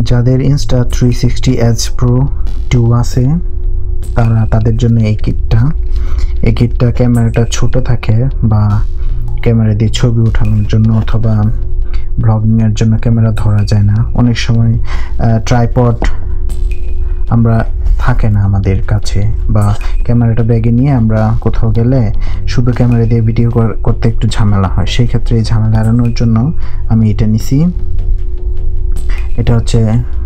যাদের Insta 360 age pro 2 আছে তাদের জন্য এই কিটটা ক্যামেরাটা ছোট থাকে বা ক্যামেরা দিয়ে ছবি ওঠানোর জন্য অথবা ব্লগিং এর জন্য ক্যামেরা ধরা যায় না, অনেক সময় ট্রাইপড আমরা থাকে না আমাদের কাছে, বা ক্যামেরাটা ব্যাগে নিয়ে আমরা কোথাও গেলে শুধু ক্যামেরা দিয়ে ভিডিও করতে একটু ঝামেলা হয়। সেই ক্ষেত্রে এই ঝামেলা এড়ানোর জন্য আমি এটা নিছি। এটা হচ্ছে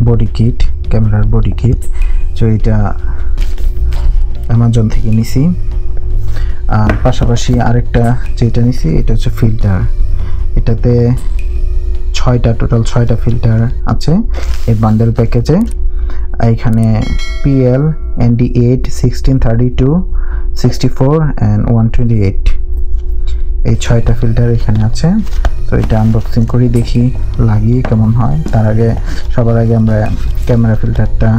বডি কিট, ক্যামেরার বডি কিট। তো এটা অ্যামাজন থেকে নিছি। আর পাশাপাশি আরেকটা যেটা নিছি এটা হচ্ছে ফিল্টার। এটাতে টোটাল 6টা ফিল্টার আছে এই বান্ডেল প্যাকেজে। এখানে PL, ND8, 16, 32, 64 and 128 এই 6টা ফিল্টার এখানে আছে। তো এটা আনবক্সিং করি, দেখি লাগিয়ে কেমন হয়। সবার আগে আমরা ক্যামেরা ফিল্টারটা,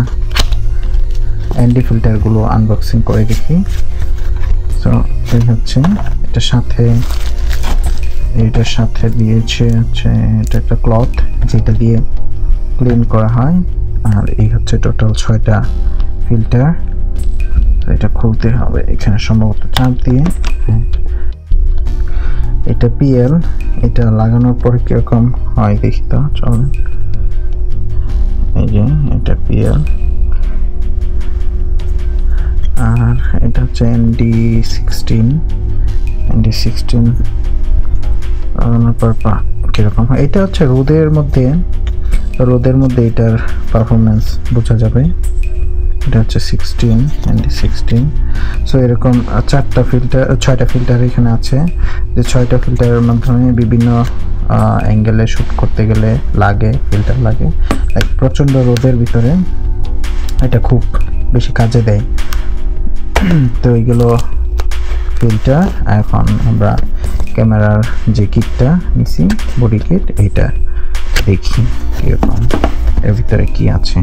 ND ফিল্টারগুলো আনবক্সিং করে দেখি। তো এই হচ্ছে এটার সাথে দিয়েছে হচ্ছে এটা একটা ক্লথ যেটা দিয়ে ক্লিন করা হয়। আর এই হচ্ছে টোটাল 6টা ফিল্টার। এটা খুলতে হবে, এখানে সম্ভবত চাপ দিয়ে। এটা PL, এটা লাগানোর পরে কিরকম হয় দেখি তো, চলেন। এই যে এটা PL, আর এটা হচ্ছে ND16 লাগানোর পর কিরকম হয়। এটা হচ্ছে রোদের মধ্যে এটার পারফরমেন্স বোঝা যাবে। এটা হচ্ছে 16 ND16। সো এরকম 6টা ফিল্টার এখানে আছে, যে 6টা ফিল্টারের মাধ্যমে বিভিন্ন অ্যাঙ্গেলে শ্যুট করতে গেলে ফিল্টার লাগে। প্রচণ্ড রোদের ভিতরে এটা খুব বেশি কাজে দেয়। তো এইগুলো ফিল্টার। এখন আমরা ক্যামেরার যে কিটটা নিছি, বডি কিট, এইটা দেখি কিরকম, এর ভিতরে কি আছে।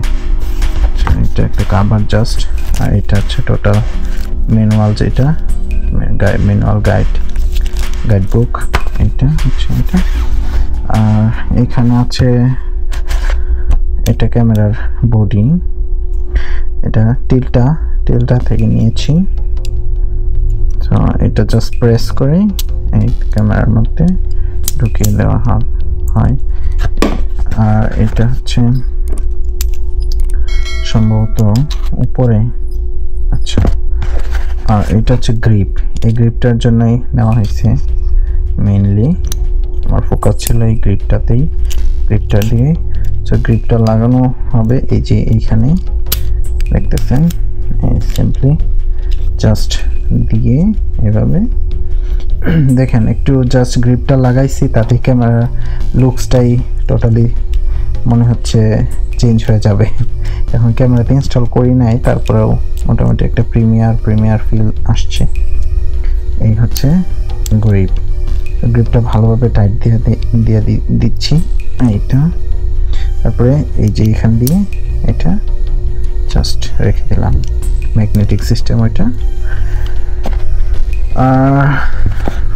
এটা একটা কাভার জাস্ট, আর এটা হচ্ছে টোটাল ম্যানুয়াল, যেটা ম্যানুয়াল গাইড বুক। এটা হচ্ছে এটা। আর এখানে আছে এটা ক্যামেরার বডি, এটা টিলটা থেকে নিয়েছি। তো এটা জাস্ট প্রেস করে এই ক্যামেরার মধ্যে ঢুকিয়ে দেওয়া হয়। আর এটা হচ্ছে সম্ভবত উপরে, আচ্ছা। আর এটা হচ্ছে গ্রিপ, এই গ্রিপটার জন্যই নেওয়া হয়েছে মেইনলি। আমার ফোকাস ছিল এই গ্রিপটা দিয়ে। তো গ্রিপটা লাগানো হবে এই যে এইখানে দেখতেছেন, সিম্পলি জাস্ট দিয়ে এভাবে দেখেন, একটু জাস্ট গ্রিপটা লাগাইছি, তাতে ক্যামেরা লুকসটাই টোটালি মনে হচ্ছে চেঞ্জ হয়ে যাবে। এখন ক্যামেরাতে ইনস্টল করি নাই, তারপরেও মোটামুটি একটা প্রিমিয়ার ফিল আসছে। এই হচ্ছে গ্রিপটা ভালোভাবে টাইট দিয়ে দিচ্ছি এইটা। তারপরে এই যে এখান দিয়ে এটা জাস্ট রেখে দিলাম, ম্যাগনেটিক সিস্টেম ওইটা। আর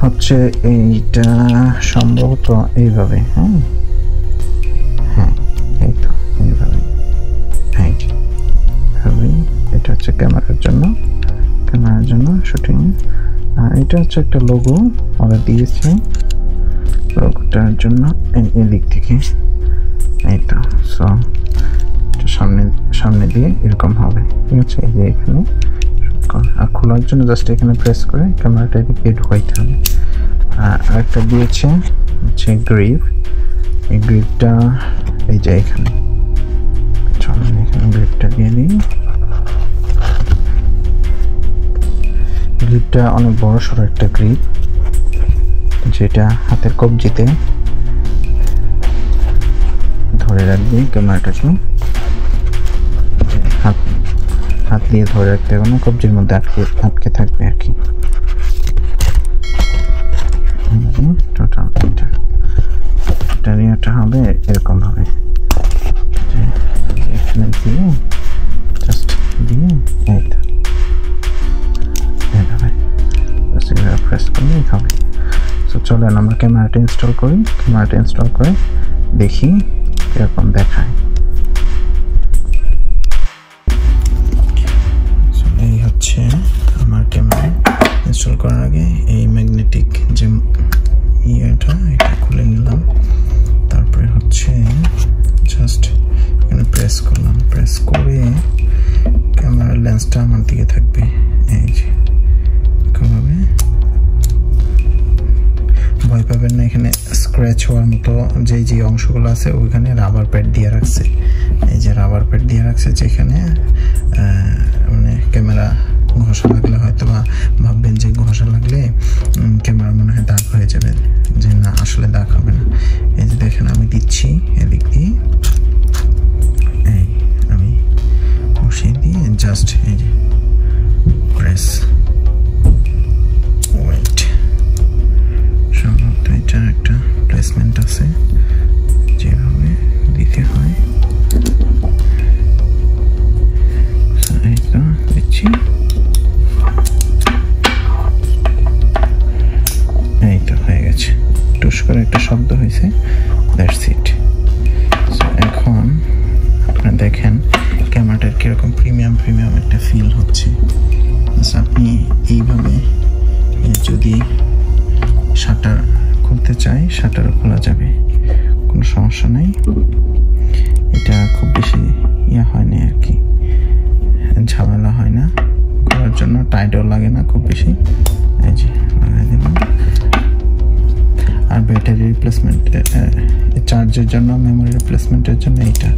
হচ্ছে এইটা সম্ভবত এইভাবে, এইভাবে এটা হচ্ছে ক্যামেরার জন্য শুটিং। আর এটা হচ্ছে একটা লোগো অর্ডার দিয়েছে, লোগোটার জন্য এই দিক থেকে এইটা। সো সামনে দিয়ে এরকম হবে, ঠিক আছে। এই যে এখানে আর খোলার জন্য জাস্ট এখানে প্রেস করে ক্যামেরাটা এদিকে ঢুকাইতে হবে। আর আরেকটা দিয়েছে হচ্ছে গ্রিপ, এই গ্রিপটা এই যে এখানে, চলুন এখানে গ্রিপটা দিয়ে দিই। গ্রিপটা অনেক বড় সড়ো একটা গ্রিপ, যেটা হাতের কবজিতে ধরে রাখবে ক্যামেরাটাকে। হাত দিয়ে ধরে রাখতে হবে না, কবজির মধ্যে আটকে থাকবে আর কি। টোটাল এটা হবে এরকম ভাবে, এখানে দিয়ে জাস্ট দিয়ে এইটা প্রেস করলেই হবে। সো চলেন আমরা ক্যামেরাটা ইনস্টল করে দেখি কিরকম দেখায়। ইনস্টল করার আগে এই ম্যাগনেটিক যে এটা খুলে নিলাম, তারপরে হচ্ছে জাস্ট এখানে প্রেস করলাম, প্রেস করে ক্যামেরার লেন্সটা আমার দিকে থাকবে। এই যে এরকমভাবে, ভয় পাবেন না, এখানে স্ক্র্যাচ হওয়ার মতো যে অংশগুলো আছে ওইখানে রাবার প্যাড দিয়ে রাখছে। এই যে রাবার প্যাড দিয়ে রাখছে, যেখানে মানে ক্যামেরা ঘষা লাগলে হয়তো বা ভাববেন যে ঘষা লাগলে ক্যামেরা মনে হয় দাগ হয়ে যাবে, যে না আসলে দাগ হবে না। এই যে দেখেন আমি দিচ্ছি এদিক দিয়ে, এই আমি বসিয়ে দিয়ে জাস্ট এই যে প্রেস, ওয়েট, সম্ভবত এটার একটা প্লেসমেন্ট আছে যেভাবে দিতে হয়। এই তো দিচ্ছি, এই তো হয়ে গেছে, টুস করে একটা শব্দ হয়েছে, দ্যাটস ইট। এখন আপনারা দেখেন ক্যামেরাটার কিরকম প্রিমিয়াম একটা ফিল হচ্ছে। আপনি এইভাবে যদি শাটার খুলতে চাই, শাটারও খোলা যাবে, কোনো সমস্যা নেই। এটা খুব বেশি হয় না আর কি, ঝামেলা হয় না করার জন্য, টাইটও লাগে না খুব বেশি। এই যে লাগাই দিলাম। আর ব্যাটারি রিপ্লেসমেন্ট, চার্জের জন্য, মেমোরি রিপ্লেসমেন্টের জন্য এইটা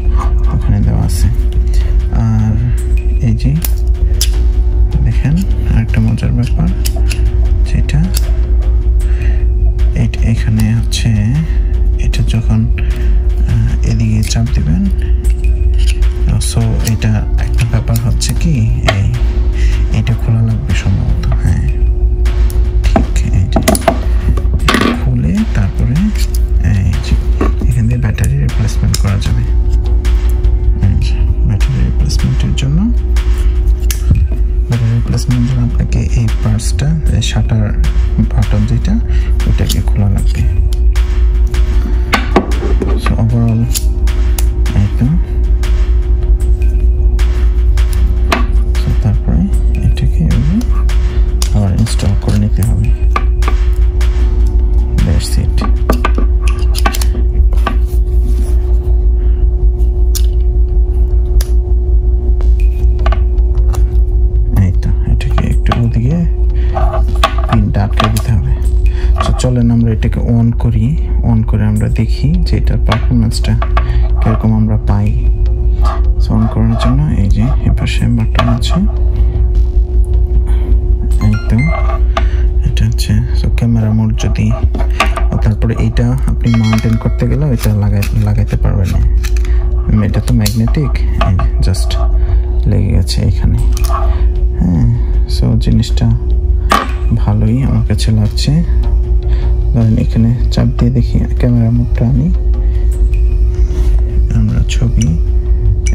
ওখানে দেওয়া আছে। আর এই যে দেখেন আরেকটা মজার ব্যাপার, যেটা এখানে হচ্ছে এটা যখন এদিকে চাপ দিবেন, সো এটা একটা ব্যাপার হচ্ছে কি এটা খোলা লাগবে সম্ভবত, হ্যাঁ ঠিক। এই যে খুলে তারপরে এখান দিয়ে ব্যাটারি রিপ্লেসমেন্ট করা যাবে। ব্যাটারি রিপ্লেসমেন্টের জন্য আপনাকে এই পার্টসটা, শাটার বাটন যেটা, ওইটাকে খোলা লাগবে। সো ওভারঅল এই তো, তারপরে এটাকে আবার ইনস্টল করে নিতে হবে, দ্যাটস ইট। পিনটা আটকে দিতে হবে। তো চলেন আমরা এটাকে অন করি, অন করে আমরা দেখি যে এটার পারফরমেন্সটা কিরকম আমরা পাই। অন করার জন্য এই যে এপাশে বাটন আছে, এই তো এটা হচ্ছে ক্যামেরা মোড। যদি তারপরে এইটা আপনি মাউন্টেন করতে গেলেও এটা লাগাইতে পারবেন না, এটা তো ম্যাগনেটিক, জাস্ট লেগে গেছে এখানে। হ্যাঁ, সো জিনিসটা ভালোই আমার কাছে লাগছে। ধরেন এখানে চাপ দিয়ে দেখি, ক্যামেরা মোডটা আনি, আমরা ছবি,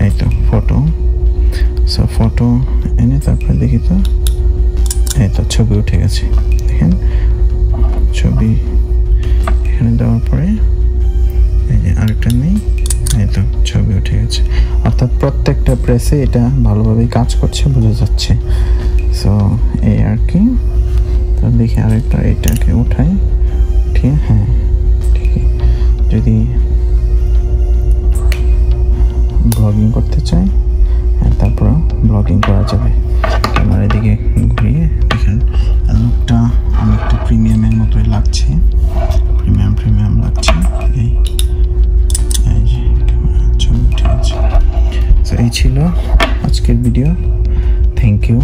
এই তো ফটো, সো ফটো এনে তারপরে দেখি, তো এই তো ছবি উঠে গেছে। দেখেন ছবি এখানে দেওয়ার পরে এই যে আরেকটা নেই, এই তো ছবি উঠে গেছে। অর্থাৎ প্রত্যেকটা প্রেসে এটা ভালোভাবেই কাজ করছে, বোঝা যাচ্ছে। সো এই আর কি। তো দেখি আরেকটা, এটাকে উঠাই, উঠিয়ে হ্যাঁ ঠিকই, যদি ব্লগিং করতে চাই হ্যাঁ তারপর ব্লগিং করা যাবে। ক্যামেরার দিকে ঘুরিয়ে দেখেন লুকটা অনেকটা প্রিমিয়ামের মতোই লাগছে, প্রিমিয়াম লাগছে। এই যে ক্যামেরা ছবি উঠে আছে। তো এই ছিল আজকের ভিডিও, থ্যাংক ইউ।